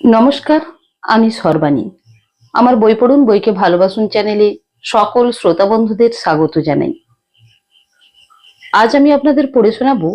নমস্কার, আমি সর্বাণী। আমার বই পড়ুন বইকে ভালোবাসুন চ্যানেলে সকল শ্রোতা বন্ধুদের স্বাগত জানাই। আজ আমি আপনাদের পড়ে শোনাবো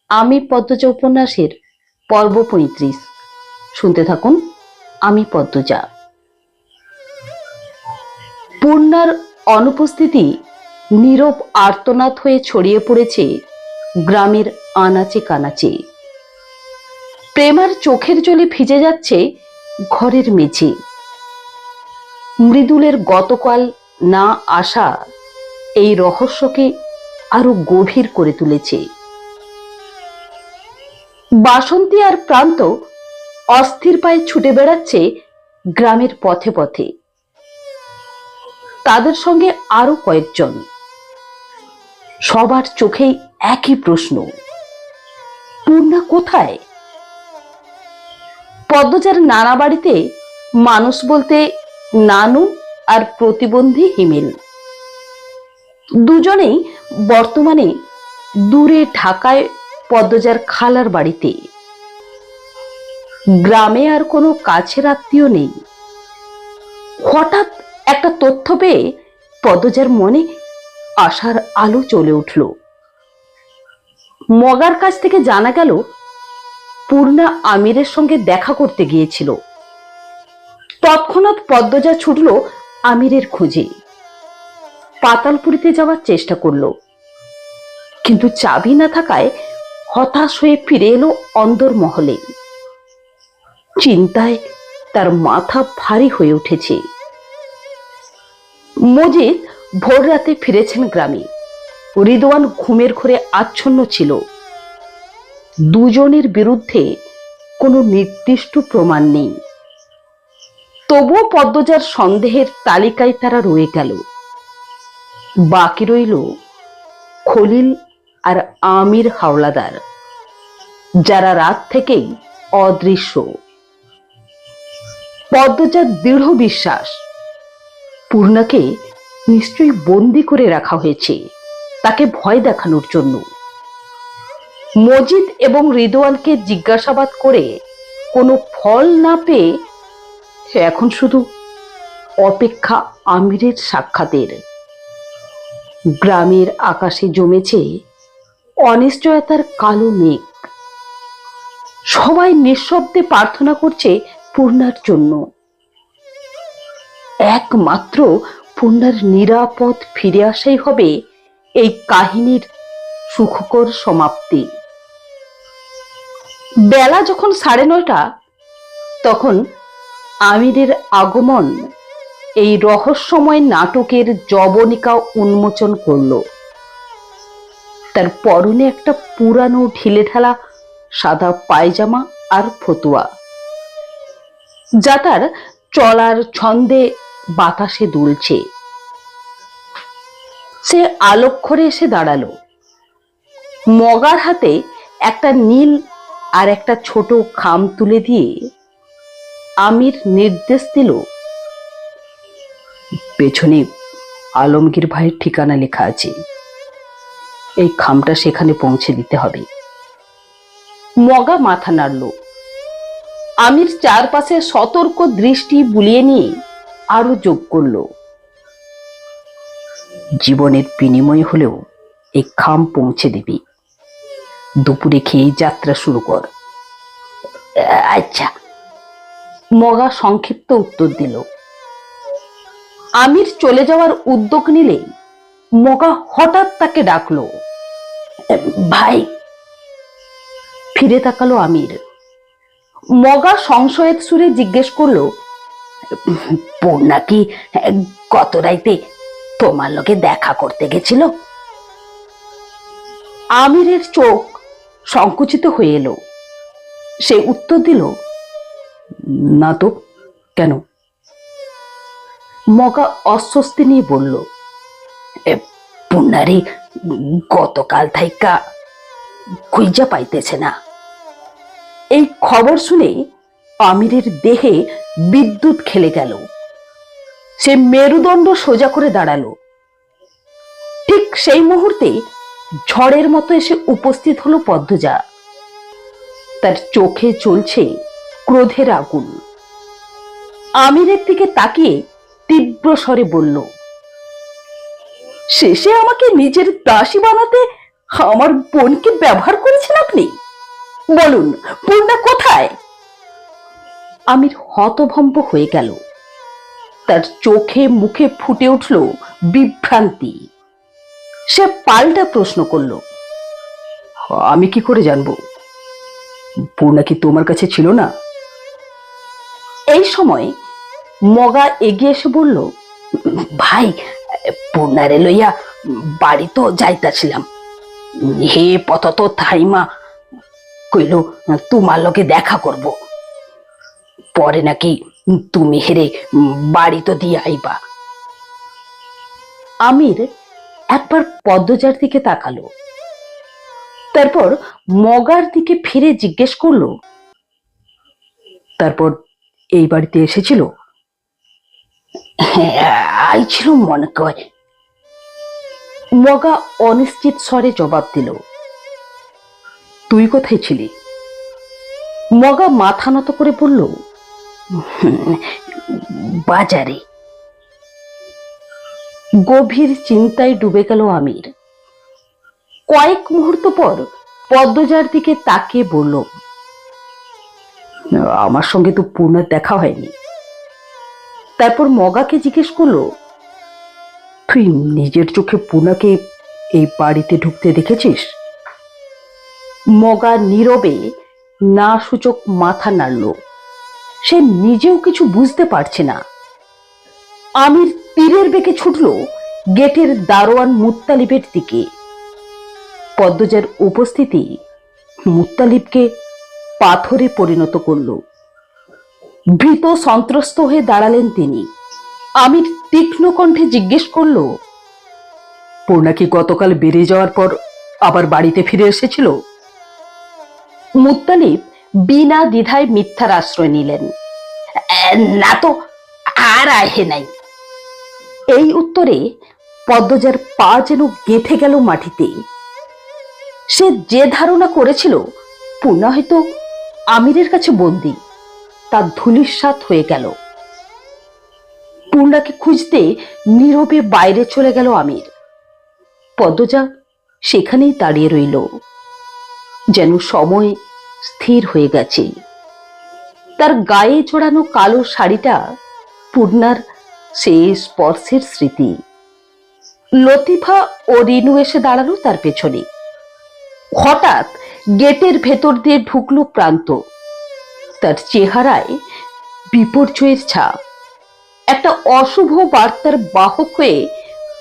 আমি পদ্মজা উপন্যাসের পর্ব ৩৫। শুনতে থাকুন। আমি পদ্মজা। পূর্ণার অনুপস্থিতি নীরব আর্তনাদ হয়ে ছড়িয়ে পড়েছে গ্রামের আনাচে কানাচে। প্রেমার চোখের জলে ভিজে যাচ্ছে ঘরের মেঝে। মৃদুলের গতকাল না আসা এই রহস্যকে আরো গভীর করে তুলেছে। বাসন্তী আর প্রান্ত অস্থির পায়ে ছুটে বেড়াচ্ছে গ্রামের পথে পথে। তাদের সঙ্গে আরো কয়েকজন। সবার চোখেই একই প্রশ্ন, পূর্ণা কোথায়? পদ্মজার নানা বাড়িতে মানুষ বলতে নানু আর প্রতিবন্ধী হিমেল। দুজনেই বর্তমানে দূরে ঢাকায় পদ্মজার খালার বাড়িতে। গ্রামে আর কোনো কাছের আত্মীয় নেই। হঠাৎ একটা তথ্য পেয়ে পদ্মজার মনে আশার আলো জ্বলে উঠল। মগার কাছ থেকে জানা গেল পূর্ণা আমিরের সঙ্গে দেখা করতে গিয়েছিল। তৎক্ষণাৎ পদ্মজা ছুটল আমিরের খোঁজে। পাতালপুরিতে যাওয়ার চেষ্টা করলো, কিন্তু চাবি না থাকায় হতাশ হয়ে ফিরে এলো অন্দরমহলে। চিন্তায় তার মাথা ভারী হয়ে উঠেছে। মজিদ ভোর রাতে ফিরেছেন গ্রামে। রিদওয়ান ঘুমের ঘরে আচ্ছন্ন ছিল। দুজনের বিরুদ্ধে কোনো নির্দিষ্ট প্রমাণ নেই, তবুও পদ্মজার সন্দেহের তালিকায় তারা রয়ে গেল। বাকি রইল খলিল আর আমির হাওলাদার, যারা রাত থেকেই অদৃশ্য। পদ্মজার দৃঢ় বিশ্বাস পূর্ণাকে নিশ্চয়ই বন্দি করে রাখা হয়েছে, তাকে ভয় দেখানোর জন্য। মজিদ এবং রিদওয়ানকে জিজ্ঞাসাবাদ করে কোনো ফল না পেয়ে এখন শুধু অপেক্ষা আমিরের সাক্ষাতের। গ্রামের আকাশে জমেছে অনিশ্চয়তার কালো মেঘ। সবাই নিঃশব্দে প্রার্থনা করছে পূর্ণার জন্য। একমাত্র পূর্ণার নিরাপদ ফিরে আসাই হবে এই কাহিনীর সুখকর সমাপ্তি। বেলা যখন 9:30, তখন আমিরের আগমন এই রহস্যময় নাটকের জবনিকা উন্মোচন করল। তার পরনে একটা পুরানো ঢিলেঢালা সাদা পায়জামা আর ফতুয়া, যা তার চলার ছন্দে বাতাসে দুলছে। সে আলক্ষরে এসে দাঁড়ালো। মগার হাতে একটা নীল আর একটা ছোট খাম তুলে দিয়ে আমির নির্দেশ দিল, পেছনে আলমগীর ভাইয়ের ঠিকানা লেখা আছে, এই খামটা সেখানে পৌঁছে দিতে হবে। মগা মাথা নাড়ল। আমির চারপাশে সতর্ক দৃষ্টি বুলিয়ে নিয়ে আরো যোগ করল, জীবনের বিনিময় হলেও এই খাম পৌঁছে দিবি। দুপুরে খেয়ে যাত্রা শুরু কর। আচ্ছা, মগা সংক্ষিপ্ত উত্তর দিল। আমির চলে যাওয়ার উদ্যোগ নিলে মগা হঠাৎ তাকে ডাকলো, ভাই। ফিরে তাকালো আমির। মগা সংশয়ের সুরে জিজ্ঞেস করলো, পূর্ণা কি গত রাইতে তোমার লোকে দেখা করতে গেছিল? আমিরের চোখ সংকুচিত হয়ে এলো। সে উত্তর দিল, না তো, কেন? মগা অস্বস্তি নিয়ে বলল, পূর্ণারি গতকাল থাইকা খুঁজা পাইতেছে না। এই খবর শুনে আমিরের দেহে বিদ্যুৎ খেলে গেল। সে মেরুদণ্ড সোজা করে দাঁড়ালো। ঠিক সেই মুহূর্তে ঝড়ের মতো এসে উপস্থিত হলো পদ্মজা। তার চোখে চলছে ক্রোধের আগুন। আমিরের দিকে তাকিয়ে তীব্র স্বরে বলল, শেষে আমাকে নিজের দাসী বানাতে আমার বোনকে ব্যবহার করেছেন আপনি? বলুন, পূর্ণা কোথায়? আমির হতভম্ব হয়ে গেল। তার চোখে মুখে ফুটে উঠল বিভ্রান্তি। সে পাল্টা প্রশ্ন করল, আমি কি করে জানবো? পূর্ণা কি তোমার কাছে ছিল না? এই সময় মগা এগিয়ে এসে বলল, ভাই, পূর্ণারে লইয়া বাড়ি তো যাইতাছিলাম, হে পথ তো থাইমা কইল তোমার লগে দেখা করব, পরে নাকি তুমি হেরে বাড়ি তো দিয়ে আইবা। আমির একবার পদ্মজার দিকে তাকালো, তারপর মগার দিকে ফিরে জিজ্ঞেস করলো, তারপর এই বাড়িতে এসেছিল? আইছিল মনে কয়। মগা অনিশ্চিত স্বরে জবাব দিল, তুই কোথায় ছিলি? মগা মাথা নত করে বলল, বাজারে। গভীর চিন্তায় ডুবে গেল আমির। কয়েক মুহূর্ত পর পদ্মজার দিকে তাকিয়ে বলল, আমার সঙ্গে তো পূর্ণার দেখা হয়নি। তারপর মগাকে জিজ্ঞেস করলো, তুই নিজের চোখে পূর্ণাকে এই বাড়িতে ঢুকতে দেখেছিস? মগা নীরবে না সূচক মাথা নাড়ল। সে নিজেও কিছু বুঝতে পারছে না। আমির তীরের বেগে ছুটল গেটের দারোয়ান মুত্তালিবের দিকে। পদ্মজার উপস্থিতি মুত্তালিবকে পাথরে পরিণত করল। ভীত সন্ত্রস্ত হয়ে দাঁড়ালেন তিনি। আমির তীক্ষ্ণ কণ্ঠে জিজ্ঞেস করল, পূর্ণা কি গতকাল বেরিয়ে যাওয়ার পর আবার বাড়িতে ফিরে এসেছিল? মুত্তালিব বিনা দ্বিধায় মিথ্যার আশ্রয় নিলেন, না তো, আর আহে নাই। এই উত্তরে পদ্মজার পা যেন গেঁথে গেল মাটিতে। সে যে ধারণা করেছিল পূর্ণা হয়তো আমিরের কাছে বন্দী, তা ধূলিসাৎ হয়ে গেল। পূর্ণাকে খুঁজতে নীরবে বাইরে চলে গেল আমির। পদ্মজা সেখানেই দাঁড়িয়ে রইল, যেন সময় স্থির হয়ে গেছে। তার গায়ে জড়ানো কালো শাড়িটা পূর্ণার সেই স্পর্শের স্মৃতি। লতিফা ও রিনু এসে দাঁড়ালো তার পেছনে। হঠাৎ গেটের ভেতর দিয়ে ঢুকলো প্রান্ত। তার চেহারায় বিপর্যয়ের ছাপ। একটা অশুভ বার্তার বাহক হয়ে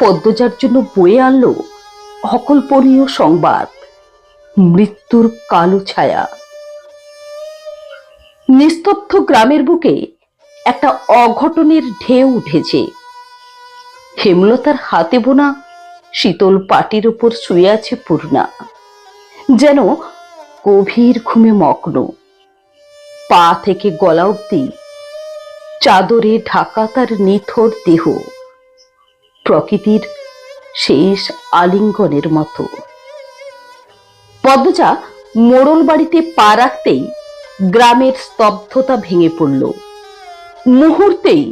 পদ্মজার জন্য বয়ে আনলো অকল্পনীয় সংবাদ, মৃত্যুর কালো ছায়া। নিস্তব্ধ গ্রামের বুকে একটা অঘটনের ঢেউ উঠেছে। হেমলতার হাতে বোনা শীতল পাটির উপর শুয়ে আছে পূর্ণা, যেন গভীর ঘুমে মগ্ন। পা থেকে গলা অবধি চাদরে ঢাকা তার নিথর দেহ, প্রকৃতির শেষ আলিঙ্গনের মতো। পদ্মজা মোড়ল বাড়িতে পা রাখতেই গ্রামের স্তব্ধতা ভেঙে পড়ল। মুহূর্তেই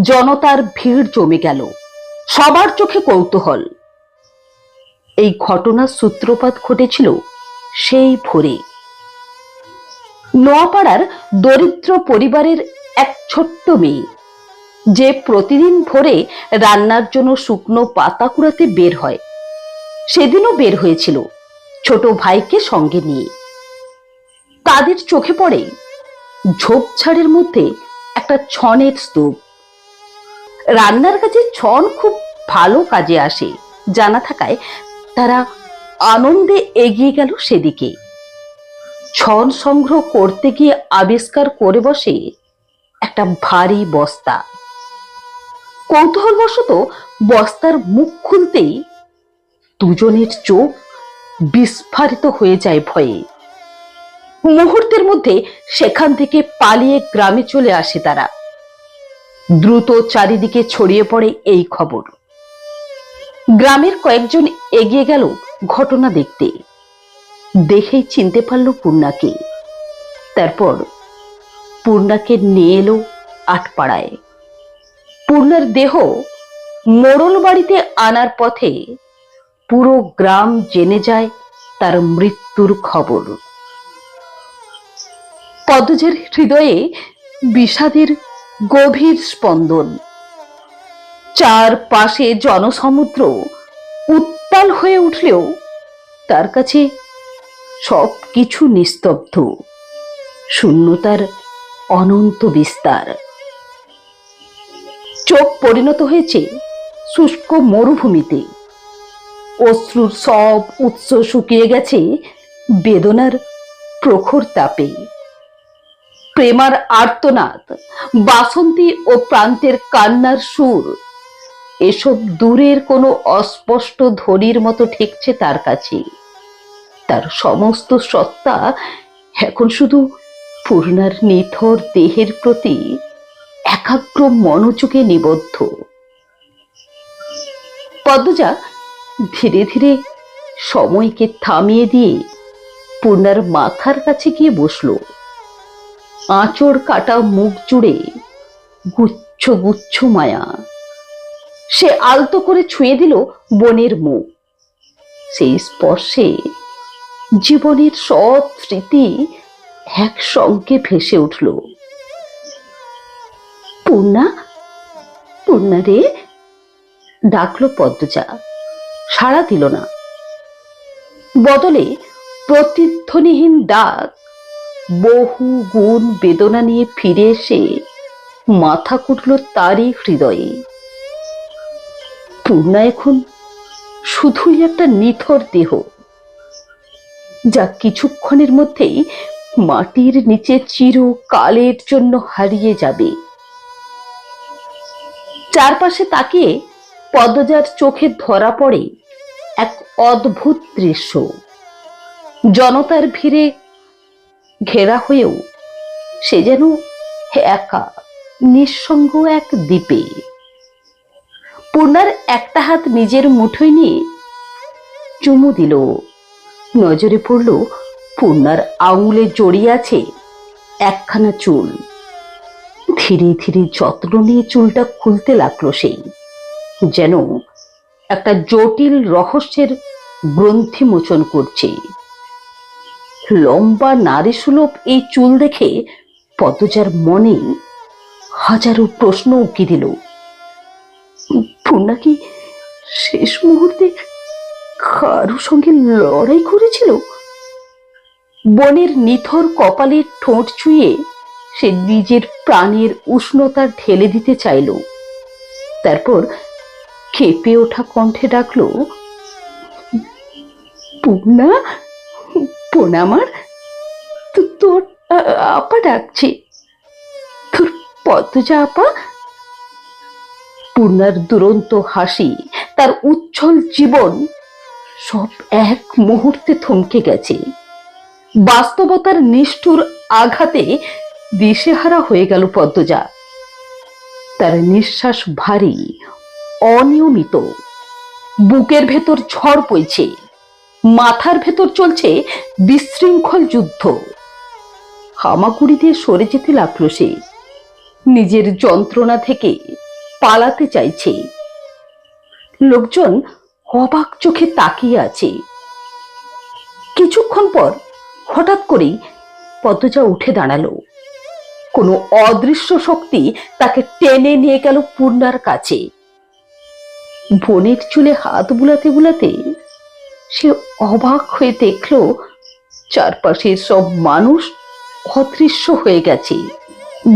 জনতার ভিড় জমে গেল। সবার চোখে কৌতূহল। এই ঘটনার সূত্রপাত ঘটেছিল সেই ভোরে। নোয়াপাড়ার দরিদ্র পরিবারের এক ছোট্ট মেয়ে, যে প্রতিদিন ভোরে রান্নার জন্য শুকনো পাতা কুড়াতে বের হয়, সেদিনও বের হয়েছিল ছোট ভাইকে সঙ্গে নিয়ে। তাদের চোখে পড়ে ঝোপঝাড়ের মধ্যে একটা ছনের স্তূপ। রান্নার কাজে ছন খুব ভালো কাজে আসে জানা থাকায় তারা আনন্দে এগিয়ে গেল সেদিকে। ছন সংগ্রহ করতে গিয়ে আবিষ্কার করে বসে একটা ভারী বস্তা। কৌতূহলবশত বস্তার মুখ খুলতেই দুজনের চোখ বিস্ফারিত হয়ে যায় ভয়ে। মুহূর্তের মধ্যে সেখান থেকে পালিয়ে গ্রামে চলে আসে তারা। দ্রুত চারিদিকে ছড়িয়ে পড়ে এই খবর। গ্রামের কয়েকজন এগিয়ে গেল ঘটনা দেখতে। দেখেই চিনতে পারল পূর্ণাকে। তারপর পূর্ণাকে নিয়ে এলো আটপাড়ায়। পূর্ণার দেহ মোড়ল বাড়িতে আনার পথে পুরো গ্রাম জেনে যায় তার মৃত্যুর খবর। পদ্মজার হৃদয়ে বিষাদের গভীর স্পন্দন। চারপাশে জনসমুদ্র উত্তাল হয়ে উঠলেও তার কাছে সবকিছু নিস্তব্ধ, শূন্যতার অনন্ত বিস্তার। চোখ পরিণত হয়েছে শুষ্ক মরুভূমিতে। অশ্রুর সব উৎস শুকিয়ে গেছে বেদনার প্রখর তাপে। প্রেমার আর্তনাদ, বাসন্তী ও প্রান্তের কান্নার সুর, এসব দূরের কোনো অস্পষ্ট ধ্বনির মতো ঠেকছে তার কাছে। তার সমস্ত সত্তা এখন শুধু পূর্ণার নিথর দেহের প্রতি একাগ্র মনোযোগে নিবদ্ধ। পদ্মজা ধীরে ধীরে সময়কে থামিয়ে দিয়ে পূর্ণার মাথার কাছে গিয়ে বসল। আঁচড় কাটা মুখ জুড়ে গুচ্ছ গুচ্ছ মায়া। সে আলতো করে ছুঁয়ে দিল বনের মুখ। সেই স্পর্শে জীবনের সব স্মৃতি একসঙ্গে ভেসে উঠল। পূর্ণা, পূর্ণা রে, ডাকলো পদ্মজা। সাড়া দিল না। বদলে প্রতিধ্বনিহীন ডাক বহু গুণ বেদনা নিয়ে ফিরে এসে মাথা কুটল তারই হৃদয়ে। পূর্ণা এখন শুধুই একটা নিথর দেহ, যা কিছুক্ষণের মধ্যেই মাটির নিচে চিরকালের জন্য হারিয়ে যাবে। চারপাশে তাকিয়ে পদ্মজার চোখে ধরা পড়ে এক অদ্ভুত দৃশ্য। জনতার ভিড়ে ঘেরা হয়েও সে যেন একা, নিঃসঙ্গ এক দ্বীপে। পূর্ণার একটা হাত নিজের মুঠোয় নিয়ে চুমু দিল। নজরে পড়ল পূর্ণার আঙুলে জড়িয়ে আছে একখানা চুল। ধীরে ধীরে যত্ন নিয়ে চুলটা খুলতে লাগলো সেই, যেন একটা জটিল রহস্যের গ্রন্থি মোচন করছে। লম্বা নারী সুলভ এই চুল দেখে পদ্মজার মনে হাজারো প্রশ্ন উকি দিল। পূর্ণা কি শেষ মুহূর্তে কারো সঙ্গে লড়াই করেছিল? বনের নিথর কপালে ঠোঁট ছুঁয়ে সে নিজের প্রাণের উষ্ণতা ঢেলে দিতে চাইল। তারপর কেঁপে ওঠা কণ্ঠে ডাকলো, পূর্ণা, পূর্ণা আমার, তোর আপা ডাকছে, তোর পদ্মজা আপা। পূর্ণার দুরন্ত হাসি, তার উচ্ছল জীবন সব এক মুহূর্তে থমকে গেছে। বাস্তবতার নিষ্ঠুর আঘাতে দিশেহারা হয়ে গেল পদ্মজা। তার নিঃশ্বাস ভারী, অনিয়মিত। বুকের ভেতর ঝড় বইছে, মাথার ভেতর চলছে বিশৃঙ্খল যুদ্ধ। হামাগুড়ি দিয়ে সরে যেতে লাগলো সে। নিজের যন্ত্রণা থেকে পালাতে চাইছে। লোকজন অবাক চোখে তাকিয়ে আছে। কিছুক্ষণ পর হঠাৎ করেই পদ্মজা উঠে দাঁড়ালো। কোনো অদৃশ্য শক্তি তাকে টেনে নিয়ে গেল পূর্ণার কাছে। বোনের চুলে হাত বুলাতে বুলাতে সে অবাক হয়ে দেখল চারপাশের সব মানুষ অদৃশ্য হয়ে গেছে।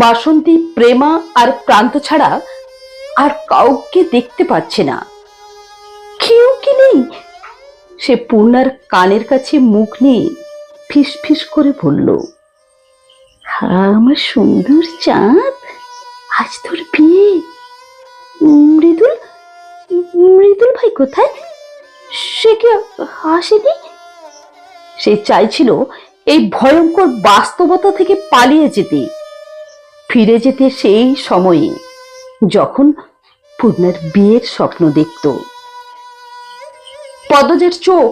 বাসন্তী, প্রেমা আর প্রান্ত ছাড়া আর কাউকে দেখতে পাচ্ছে না। কেউ কি নেই? সে পূর্ণার কানের কাছে মুখ নিয়ে ফিস ফিস করে বলল, আমার সুন্দর চাঁদ, আজ তোর বিয়ে। মৃদুল, মৃদুল ভাই কোথায়? সে কি আসেনি? সে চাইছিল এই ভয়ঙ্কর বাস্তবতা থেকে পালিয়ে যেতে, ফিরে যেতে সেই সময়ে যখন পূর্ণার বিয়ের স্বপ্ন দেখত। পদ্মজার চোখ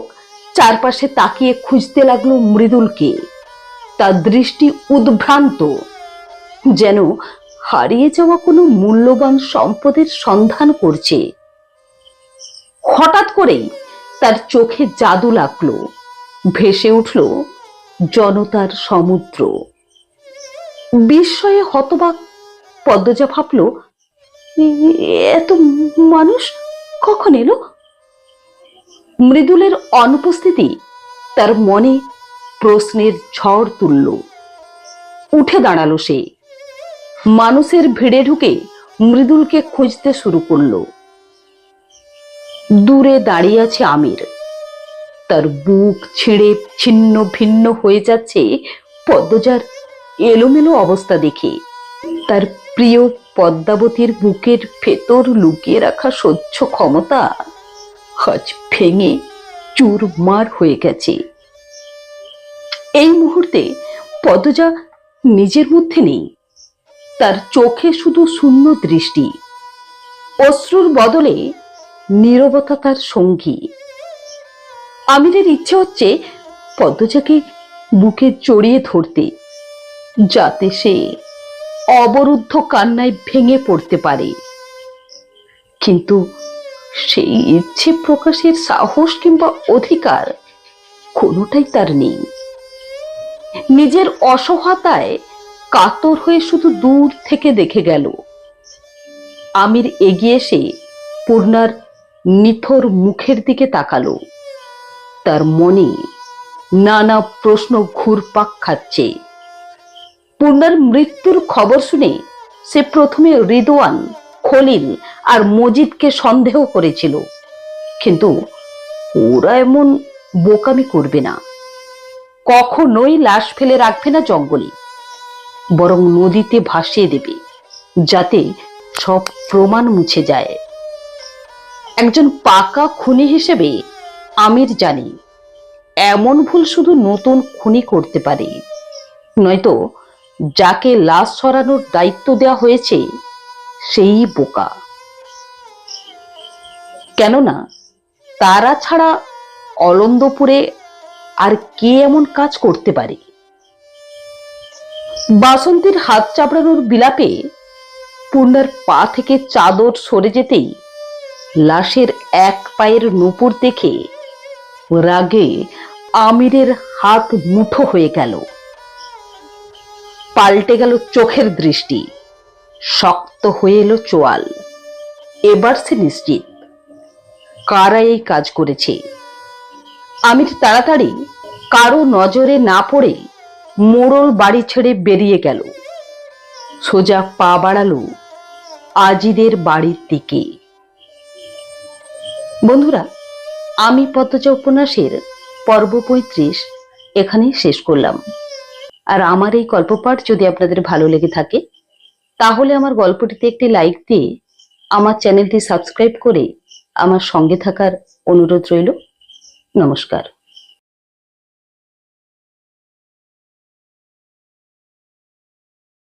চারপাশে তাকিয়ে খুঁজতে লাগলো মৃদুলকে। তার দৃষ্টি উদ্ভ্রান্ত। যেন হারিয়ে যাওয়া কোনো মূল্যবান সম্পদের সন্ধান করছে। হঠাৎ করেই তার চোখে জাদু লাগলো, ভেসে উঠল জনতার সমুদ্র। বিস্ময়ে হতবাক পদ্মজা ভাবল, এত মানুষ কখন এলো? মৃদুলের অনুপস্থিতি তার মনে প্রশ্নের ঝড় তুলল। উঠে দাঁড়ালো সে, মানুষের ভিড়ে ঢুকে মৃদুলকে খুঁজতে শুরু করলো। দূরে দাঁড়িয়ে আছে আমির, তার বুক ছিঁড়ে ছিন্ন ভিন্ন হয়ে যাচ্ছে পদ্মজার এলোমেলো অবস্থা দেখে। তার প্রিয় পদ্মাবতীর বুকের ভেতর লুকিয়ে রাখা সহ্য ক্ষমতা আজ ভেঙে চুরমার হয়ে গেছে। এই মুহূর্তে পদ্মজা নিজের মধ্যে নেই, তার চোখে শুধু শূন্য দৃষ্টি, অশ্রুর বদলে নীরবতা তার সঙ্গী। আমিরের ইচ্ছে হচ্ছে পদ্মজাকে বুকে জড়িয়ে ধরতে, যাতে সে অবরুদ্ধ কান্নায় ভেঙে পড়তে পারে, কিন্তু সেই ইচ্ছে প্রকাশের সাহস কিংবা অধিকার কোনোটাই তার নেই। নিজের অসহায়তায় কাতর হয়ে শুধু দূর থেকে দেখে গেল। আমির এগিয়ে এসে পূর্ণার নিথর মুখের দিকে তাকালো। তার মনে নানা প্রশ্ন ঘুরপাক খাচ্ছে। পূর্ণার মৃত্যুর খবর শুনে সে প্রথমে রিদওয়ান, খলিল আর মজিদকে সন্দেহ করেছিল, কিন্তু ওরা এমন বোকামি করবে না। কখনোই লাশ ফেলে রাখবে না জঙ্গলে, বরং নদীতে ভাসিয়ে দেবে, যাতে সব প্রমাণ মুছে যায়। একজন পাকা খুনি হিসেবে আমির জানে এমন ভুল শুধু নতুন খুনি করতে পারে, নয়তো যাকে লাশ সরানোর দায়িত্ব দেওয়া হয়েছে সেই বোকা। কেননা তারা ছাড়া অলন্দপুরে আর কে এমন কাজ করতে পারে? বাসন্তীর হাত চাপড়ানোর বিলাপে পূর্ণার পা থেকে চাদর সরে যেতেই লাশের এক পায়ের নুপুর দেখে রাগে আমিরের হাত মুঠো হয়ে গেল। পাল্টে গেল চোখের দৃষ্টি, শক্ত হয়ে এলো চোয়াল। এবার সে নিশ্চিত কারা এই কাজ করেছে। আমির তাড়াতাড়ি কারো নজরে না পড়ে মোড়ল বাড়ি ছেড়ে বেরিয়ে গেল, সোজা পা বাড়ালো আজিদের বাড়ির দিকে। বন্ধুরা, আমি পদ্মজা উপন্যাসের পর্ব 35 এখানেই শেষ করলাম। আর আমার এই গল্পপাঠ যদি আপনাদের ভালো লেগে থাকে, তাহলে আমার গল্পটিতে একটি লাইক দিয়ে আমার চ্যানেলটি সাবস্ক্রাইব করে আমার সঙ্গে থাকার অনুরোধ রইল। নমস্কার।